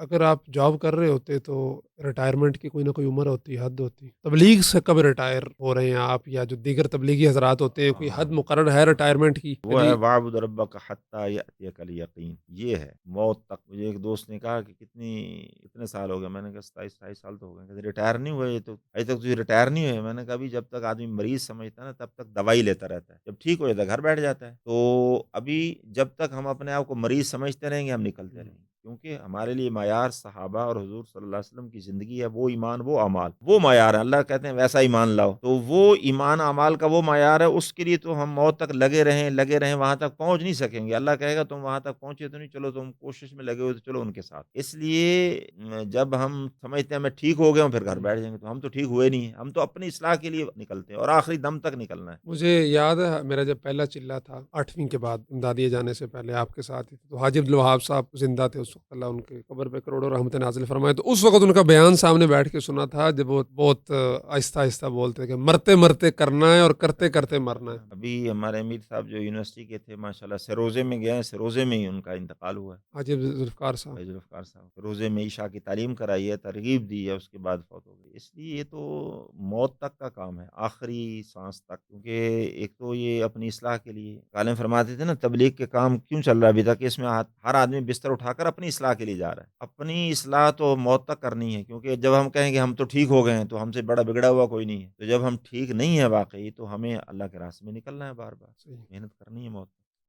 اگر آپ جاب کر رہے ہوتے تو ریٹائرمنٹ کی کوئی نہ کوئی عمر ہوتی ہے، حد ہوتی ہے۔ تبلیغ سے کب ریٹائر ہو رہے ہیں آپ، یا جو دیگر تبلیغی حضرات ہوتے ہیں، کوئی حد مقرر ہے ریٹائرمنٹ کی کہ وہ ہے جی؟ وَاعْبُدْ رَبَّكَ حَتَّىٰ يَأْتِيَكَ الْيَقِينُ، یہ ہے موت تک۔ مجھے ایک دوست نے کہا کہ کتنے سال ہو گئے؟ میں نے کہا 27 سال تو ہو گئے۔ کہتے ریٹائر نہیں ہوئے؟ یہ تو ابھی تک تجھے ریٹائر نہیں ہوئے؟ میں نے کہا ابھی جب تک آدمی مریض سمجھتا ہے نا تب تک دوائی لیتا رہتا ہے، جب ٹھیک ہو جاتا ہے گھر بیٹھ جاتا ہے۔ تو ابھی جب تک ہم اپنے آپ کو مریض سمجھتے رہیں گے ہم نکلتے رہیں گے، کیونکہ ہمارے لیے معیار صحابہ اور حضور صلی اللہ علیہ وسلم کی زندگی ہے، وہ ایمان وہ اعمال، وہ معیار ہے۔ اللہ کہتے ہیں ویسا ایمان لاؤ، تو وہ ایمان اعمال کا وہ معیار ہے، اس کے لیے تو ہم موت تک لگے رہیں وہاں تک پہنچ نہیں سکیں گے۔ اللہ کہے گا تم وہاں تک پہنچے تو نہیں، چلو تم کوشش میں لگے ہوئے تو چلو ان کے ساتھ۔ اس لیے جب ہم سمجھتے ہیں میں ٹھیک ہو گیا ہوں پھر گھر بیٹھ جائیں گے، تو ہم تو ٹھیک ہوئے نہیں ہیں، ہم تو اپنی اصلاح کے لیے نکلتے ہیں اور آخری دم تک نکلنا ہے۔ مجھے یاد ہے میرا جب پہلا چلہ تھا 8ویں کے بعد، امدادیہ جانے سے پہلے آپ کے ساتھ ہی تھے، تو حاجی عبدالوہاب صاحب زندہ تھے اس وقت، اللہ ان کے قبر پہ کروڑوں رحمت نازل فرمائے۔ تو اس وقت ان کا بیان سامنے بیٹھ کے سنا تھا، جب وہ بہت آہستہ آہستہ بولتے کہ مرتے مرتے کرنا ہے اور کرتے کرتے مرنا ہے۔ ابھی ہمارے امیر صاحب جو یونیورسٹی کے تھے ماشاءاللہ سروزے میں گئے ہیں، سروزے میں ہی ان کا انتقال ہوا ہے۔ حاجی ذوالفقار صاحب۔ فیض الافقار صاحب روزے میں عشاء کی تعلیم کرائی ہے، ترغیب دی ہے، اس کے بعد فوت ہو گئی۔ اس لیے یہ تو موت تک کا کام ہے، آخری سانس تک، کیونکہ ایک تو یہ اپنی اصلاح کے لیے عالم فرماتے تھے نا تبلیغ کے کام کیوں چل رہا ہے ابھی تک، اس میں ہر آدمی بستر اٹھا کر اپنی اصلاح کے لیے جا رہا ہے۔ اپنی اصلاح تو موت تک کرنی ہے، کیونکہ جب ہم کہیں گے ہم تو ٹھیک ہو گئے ہیں تو ہم سے بڑا بگڑا ہوا کوئی نہیں ہے، تو جب ہم ٹھیک نہیں ہے واقعی تو ہمیں اللہ کے راستے میں نکلنا ہے، بار بار صحیح۔ محنت کرنی ہے موت